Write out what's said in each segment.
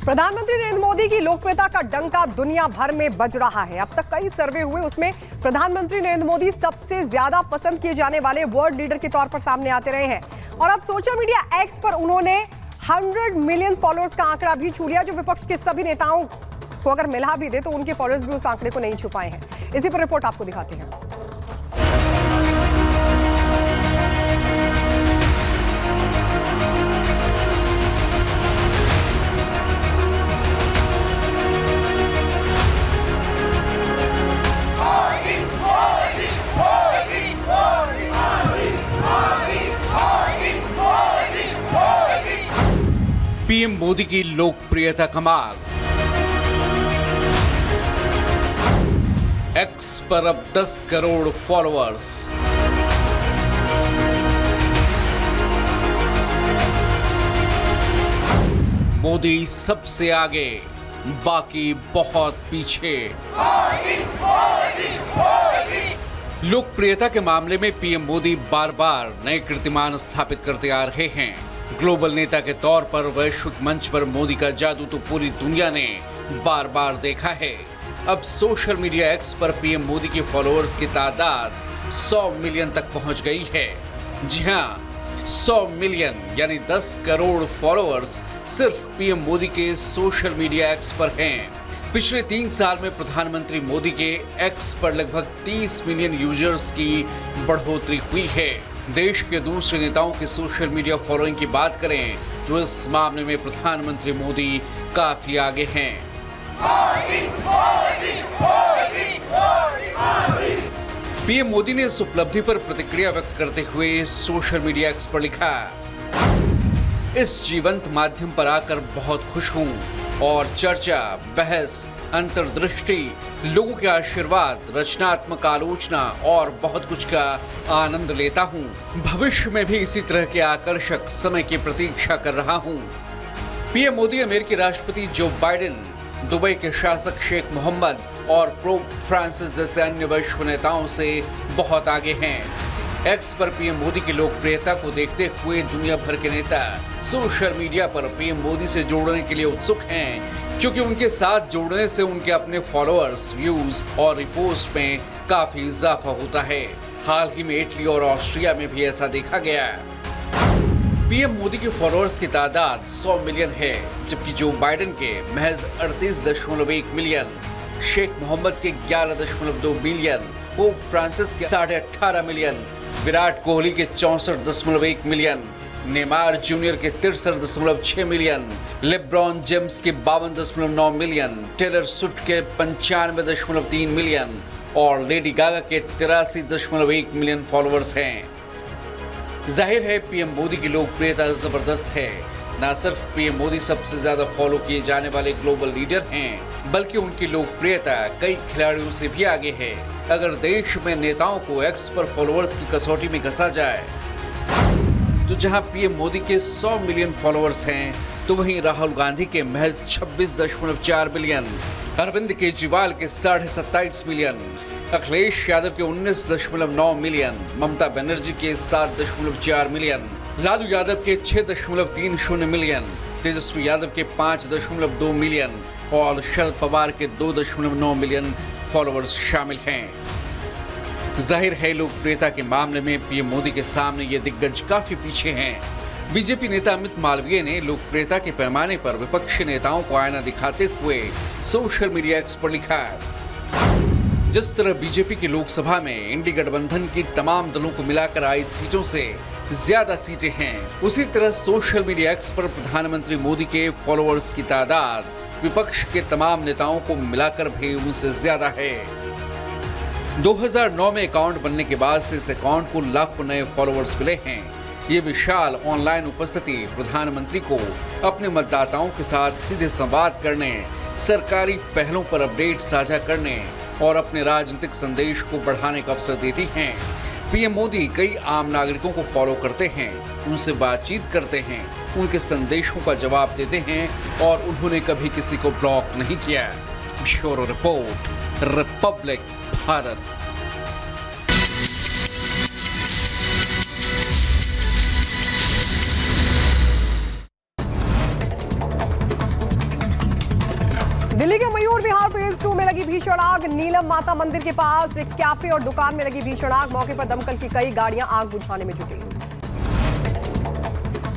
प्रधानमंत्री नरेंद्र मोदी की लोकप्रियता का डंका दुनिया भर में बज रहा है। अब तक कई सर्वे हुए, उसमें प्रधानमंत्री नरेंद्र मोदी सबसे ज्यादा पसंद किए जाने वाले वर्ल्ड लीडर के तौर पर सामने आते रहे हैं। और अब सोशल मीडिया एक्स पर उन्होंने 100 मिलियन फॉलोअर्स का आंकड़ा भी छू लिया, जो विपक्ष के सभी नेताओं को अगर मिला भी दे तो उनके फॉलोअर्स भी उस आंकड़े को नहीं छू पाए हैं। इसी पर रिपोर्ट आपको दिखाते हैं। पीएम मोदी की लोकप्रियता कमाल। एक्स पर अब 10 करोड़ फॉलोअर्स। मोदी सबसे आगे, बाकी बहुत पीछे। लोकप्रियता के मामले में पीएम मोदी बार बार नए कीर्तिमान स्थापित करते आ रहे हैं। ग्लोबल नेता के तौर पर वैश्विक मंच पर मोदी का जादू तो पूरी दुनिया ने बार बार देखा है। अब सोशल मीडिया एक्स पर पीएम मोदी के फॉलोअर्स की तादाद 100 मिलियन तक पहुंच गई है। जी हां, 100 मिलियन यानी 10 करोड़ फॉलोअर्स सिर्फ पीएम मोदी के सोशल मीडिया एक्स पर हैं। पिछले 3 साल में प्रधानमंत्री मोदी के एक्स पर लगभग 30 मिलियन यूजर्स की बढ़ोतरी हुई है। देश के दूसरे नेताओं के सोशल मीडिया फॉलोइंग की बात करें तो इस मामले में प्रधानमंत्री मोदी काफी आगे हैं। पीएम मोदी ने इस उपलब्धि पर प्रतिक्रिया व्यक्त करते हुए सोशल मीडिया एक्स पर लिखा, इस जीवंत माध्यम पर आकर बहुत खुश हूं और चर्चा, बहस, अंतर्दृष्टि, लोगों के आशीर्वाद, रचनात्मक आलोचना और बहुत कुछ का आनंद लेता हूं। भविष्य में भी इसी तरह के आकर्षक समय की प्रतीक्षा कर रहा हूं। पीएम मोदी अमेरिकी राष्ट्रपति जो बाइडेन, दुबई के शासक शेख मोहम्मद और पोप फ्रांसिस जैसे अन्य वैश्व नेताओं से बहुत आगे हैं। एक्स पर पीएम मोदी की लोकप्रियता को देखते हुए दुनिया भर के नेता सोशल मीडिया पर पीएम मोदी से जोड़ने के लिए उत्सुक हैं, क्योंकि उनके साथ जोड़ने से उनके अपने फॉलोअर्स, व्यूज और रिपोस्ट में काफी इजाफा होता है। हाल ही में इटली और ऑस्ट्रिया में भी ऐसा देखा गया। पीएम मोदी के फॉलोअर्स की तादाद 100 मिलियन है, जबकि जो बाइडेन के महज 38.1 मिलियन, शेख मोहम्मद के 11.2 मिलियन, पोप फ्रांसिस के 18.5 मिलियन, विराट कोहली के 64.1 मिलियन, नेमार जूनियर के 63.6 मिलियन, लेब्रॉन जेम्स के 52.9 मिलियन, टेलर स्विफ्ट के 95.3 मिलियन और लेडी गागा के 83.1 मिलियन फॉलोअर्स हैं। जाहिर है पीएम मोदी की लोकप्रियता जबरदस्त है। न सिर्फ पीएम मोदी सबसे ज्यादा फॉलो किए जाने वाले ग्लोबल लीडर हैं, बल्कि उनकी लोकप्रियता कई खिलाड़ियों से भी आगे है। अगर देश में नेताओं को एक्स पर फॉलोअर्स की कसौटी में कसा जाए तो जहां पीएम मोदी के 100 मिलियन फॉलोअर्स हैं, तो वहीं राहुल गांधी के महज 26.4 मिलियन, अरविंद केजरीवाल के 27.5 मिलियन, अखिलेश यादव के 19.9 मिलियन, ममता बनर्जी के 7.4 मिलियन, लालू यादव के 6.30 मिलियन, तेजस्वी यादव के 5.2 मिलियन और शरद पवार के 2.9 मिलियन फॉलोअर्स शामिल हैं। जाहिर है लोकप्रियता के मामले में पीएम मोदी के सामने ये दिग्गज काफी पीछे हैं। बीजेपी नेता अमित मालवीय ने लोकप्रियता के पैमाने पर विपक्षी नेताओं को आईना दिखाते हुए सोशल मीडिया एक्स पर लिखा, जिस तरह बीजेपी की लोकसभा में इंडी गठबंधन की तमाम दलों को मिलाकर आई सीटों से ज्यादा सीटें हैं, उसी तरह सोशल मीडिया एक्स पर प्रधानमंत्री मोदी के फॉलोअर्स की तादाद विपक्ष के तमाम नेताओं को मिलाकर भी उनसे ज्यादा है। 2009 में अकाउंट बनने के बाद से इस अकाउंट को लाखों नए फॉलोअर्स मिले हैं। ये विशाल ऑनलाइन उपस्थिति प्रधानमंत्री को अपने मतदाताओं के साथ सीधे संवाद करने, सरकारी पहलों पर अपडेट साझा करने और अपने राजनीतिक संदेश को बढ़ाने का अवसर देती हैं। पीएम मोदी कई आम नागरिकों को फॉलो करते हैं, उनसे बातचीत करते हैं, उनके संदेशों का जवाब देते हैं और उन्होंने कभी किसी को ब्लॉक नहीं किया। Bureau report, Republic Bharat. Delhi के मयूर विहार फेज 2 में लगी भीषण आग। नीलम माता मंदिर के पास एक कैफे और दुकान में लगी भीषण आग। मौके पर दमकल की कई गाड़ियां आग बुझाने में जुटी।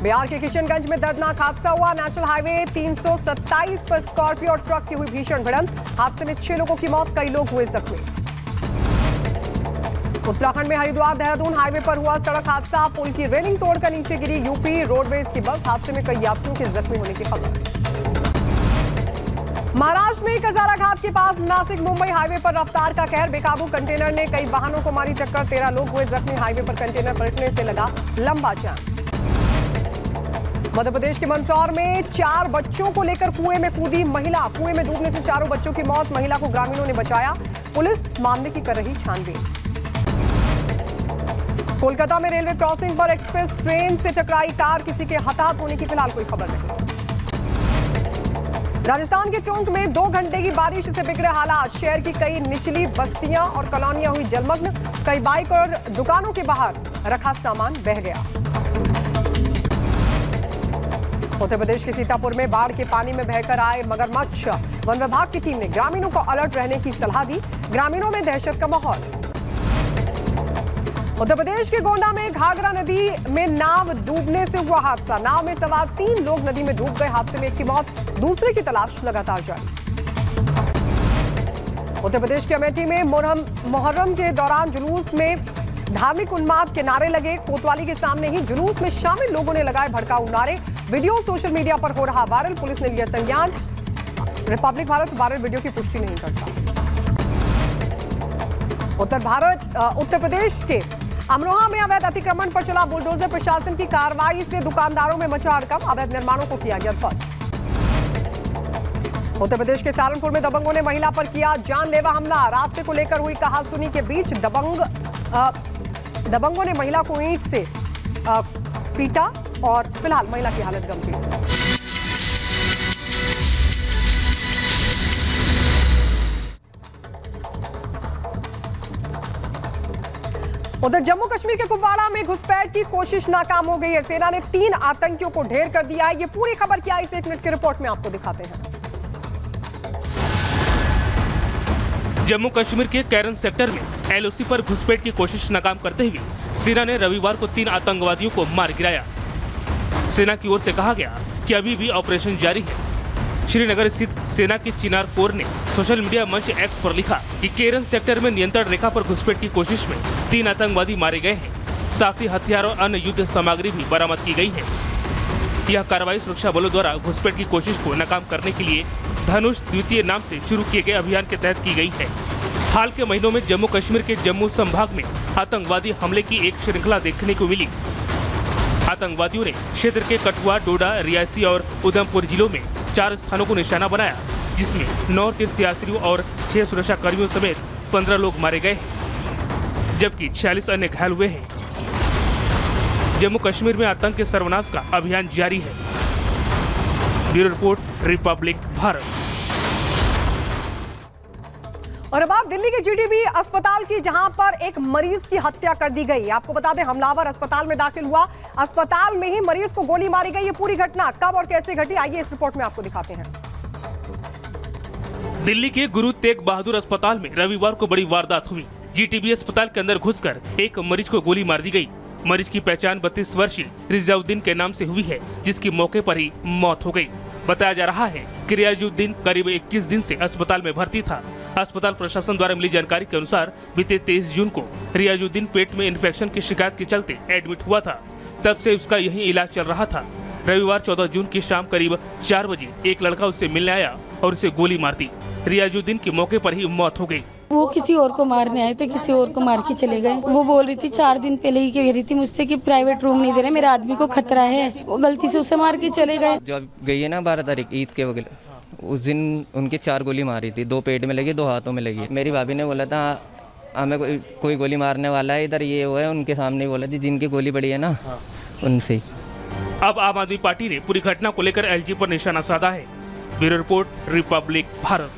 बिहार के किशनगंज में दर्दनाक हादसा हुआ। नेशनल हाईवे 327 पर स्कॉर्पियो और ट्रक की हुई भीषण भिड़ंत। हादसे में 6 लोगों की मौत, कई लोग हुए जख्मी। उत्तराखंड में हरिद्वार देहरादून हाईवे पर हुआ सड़क हादसा। पुल की रेलिंग तोड़कर नीचे गिरी यूपी रोडवेज की बस। हादसे में कई यात्रियों के जख्मी होने की खबर। महाराष्ट्र में कजारा घाट के पास नासिक मुंबई हाईवे पर रफ्तार का कहर। बेकाबू कंटेनर ने कई वाहनों को मारी टक्कर। 13 लोग हुए जख्मी। हाईवे पर कंटेनर पलटने से लगा लंबा जाम। मध्य प्रदेश के मंदसौर में 4 बच्चों को लेकर कुएं में कूदी महिला। कुएं में डूबने से चारों बच्चों की मौत। महिला को ग्रामीणों ने बचाया। पुलिस मामले की कर रही छानबीन। कोलकाता में रेलवे क्रॉसिंग पर एक्सप्रेस ट्रेन से टकराई कार। किसी के हताहत होने की फिलहाल कोई खबर नहीं। राजस्थान के टोंक में 2 घंटे की बारिश से बिगड़े हालात। शहर की कई निचली बस्तियां और कॉलोनियां हुई जलमग्न। कई बाइक और दुकानों के बाहर रखा सामान बह गया। उत्तर प्रदेश के सीतापुर में बाढ़ के पानी में बहकर आए मगरमच्छ। वन विभाग की टीम ने ग्रामीणों को अलर्ट रहने की सलाह दी। ग्रामीणों में दहशत का माहौल। उत्तर प्रदेश के गोंडा में घाघरा नदी में नाव डूबने से हुआ हादसा। नाव में सवार 3 लोग नदी में डूब गए। हादसे में एक की मौत, दूसरे की तलाश लगातार जारी। उत्तर प्रदेश के अमेठी में मुहर्रम के दौरान जुलूस में धार्मिक उन्माद के नारे लगे। कोतवाली के सामने ही जुलूस में शामिल लोगों ने लगाए भड़काऊ नारे। वीडियो सोशल मीडिया पर हो रहा वायरल। पुलिस ने लिया संज्ञान। रिपब्लिक भारत वायरल वीडियो की पुष्टि नहीं करता। उत्तर प्रदेश के अमरोहा में अवैध अतिक्रमण पर चला बुलडोजर। प्रशासन की कार्रवाई से दुकानदारों में मचा हड़कंप। अवैध निर्माणों को किया गया ध्वस्त। उत्तर प्रदेश के सहारनपुर में दबंगों ने महिला पर किया जानलेवा हमला। रास्ते को लेकर हुई कहासुनी के बीच दबंगों ने महिला को ईंट से पीटा और फिलहाल महिला की हालत गंभीर। उधर जम्मू कश्मीर के कुपवाड़ा में घुसपैठ की कोशिश नाकाम हो गई है। सेना ने 3 आतंकियों को ढेर कर दिया है। ये पूरी खबर क्या है, इसे 1 मिनट की रिपोर्ट में आपको दिखाते हैं। जम्मू कश्मीर के कैरन सेक्टर में एलओसी पर घुसपैठ की कोशिश नाकाम करते हुए सेना ने रविवार को 3 आतंकवादियों को मार गिराया। सेना की ओर से कहा गया कि अभी भी ऑपरेशन जारी है। श्रीनगर स्थित सेना की चिनार कोर ने सोशल मीडिया मंच एक्स पर लिखा कि केरन सेक्टर में नियंत्रण रेखा पर घुसपैठ की कोशिश में 3 आतंकवादी मारे गए हैं। साथ ही हथियार और अन्य युद्ध सामग्री भी बरामद की गई है। यह कार्रवाई सुरक्षा बलों द्वारा घुसपैठ की कोशिश को नाकाम करने के लिए धनुष द्वितीय नाम से शुरू किए गए अभियान के तहत की गई है। हाल के महीनों में जम्मू कश्मीर के जम्मू संभाग में आतंकवादी हमले की एक श्रृंखला देखने को मिली। आतंकवादियों ने क्षेत्र के कठुआ, डोडा, रियासी और उधमपुर जिलों में 4 स्थानों को निशाना बनाया, जिसमें 9 तीर्थयात्रियों और 6 सुरक्षा कर्मियों समेत 15 लोग मारे गए हैं, जबकि 46 अन्य घायल हुए हैं। जम्मू कश्मीर में आतंक के सर्वनाश का अभियान जारी है। Bureau report, Republic Bharat. और अब आप दिल्ली के जीटीबी अस्पताल की, जहां पर एक मरीज की हत्या कर दी गई। आपको बता दें, हमलावर अस्पताल में दाखिल हुआ, अस्पताल में ही मरीज को गोली मारी गई। ये पूरी घटना कब और कैसे घटी, आइए इस रिपोर्ट में आपको दिखाते हैं। दिल्ली के गुरु तेग बहादुर अस्पताल में रविवार को बड़ी वारदात हुई। जीटीबी अस्पताल के अंदर घुसकर एक मरीज को गोली मार दी गई। मरीज की पहचान 32 वर्षीय रियाजुद्दीन के नाम से हुई है, जिसकी मौके पर ही मौत हो गई। बताया जा रहा है कि रियाजुद्दीन करीब 21 दिन से अस्पताल में भर्ती था। अस्पताल प्रशासन द्वारा मिली जानकारी के अनुसार बीते 23 जून को रियाजुद्दीन पेट में इन्फेक्शन की शिकायत के चलते एडमिट हुआ था। तब से उसका यही इलाज चल रहा था। रविवार 14 जून की शाम करीब 4 बजे एक लड़का उससे मिलने आया और उसे गोली मार दी। रियाजुद्दीन की मौके पर ही मौत हो गई। वो किसी और को मारने आए थे, किसी और को मार के चले गए। वो बोल रही थी 4 दिन पहले ही कह रही थी मुझसे कि प्राइवेट रूम नहीं दे रहे, मेरे आदमी को खतरा है। वो गलती से उसे मार के चले गए। जब गई है ना 12 तारीख ईद के वगैरह, उस दिन उनके 4 गोली मारी थी। 2 पेट में लगी, 2 हाथों में लगी। मेरी भाभी ने बोला था हमें कोई गोली मारने वाला है इधर, ये वो है। उनके सामने ही बोला थी जिनकी गोली पड़ी है ना, उनसे ही। अब आम आदमी पार्टी ने पूरी घटना को लेकर एलजी पर निशाना साधा है। Bureau report, Republic Bharat.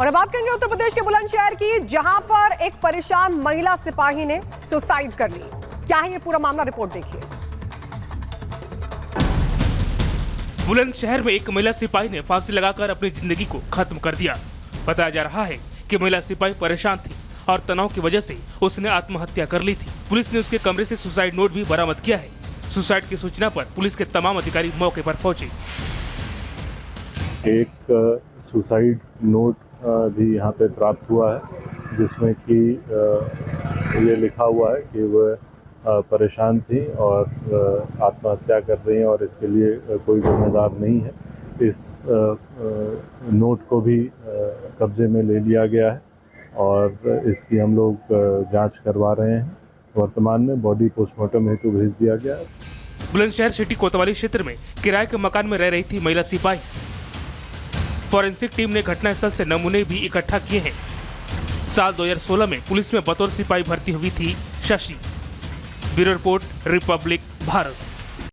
और अब बात करेंगे उत्तर प्रदेश के बुलंदशहर की, जहां पर एक परेशान महिला सिपाही ने सुसाइड कर ली। क्या है ये पूरा मामला, रिपोर्ट देखिए। बुलंदशहर में एक महिला सिपाही ने फांसी लगाकर अपनी जिंदगी को खत्म कर दिया। बताया जा रहा है कि महिला सिपाही परेशान थी और तनाव की वजह से उसने आत्महत्या कर ली थी। पुलिस ने उसके कमरे से सुसाइड नोट भी बरामद किया है। सुसाइड की सूचना पर पुलिस के तमाम अधिकारी मौके पर पहुंचे। एक सुसाइड नोट भी यहाँ पे प्राप्त हुआ है, जिसमें कि ये लिखा हुआ है कि वह परेशान थी और आत्महत्या कर रही हैं और इसके लिए कोई जिम्मेदार नहीं है। इस नोट को भी कब्जे में ले लिया गया है और इसकी हम लोग जांच करवा रहे हैं। वर्तमान में बॉडी पोस्टमार्टम हेतु भेज दिया गया है। बुलंदशहर सिटी कोतवाली क्षेत्र में किराए के मकान में रह रही थी महिला सिपाही। फॉरेंसिक टीम ने घटनास्थल से नमूने भी इकट्ठा किए हैं। साल 2016 में पुलिस में बतौर सिपाही भर्ती हुई थी Shashi. Bureau report, Republic Bharat.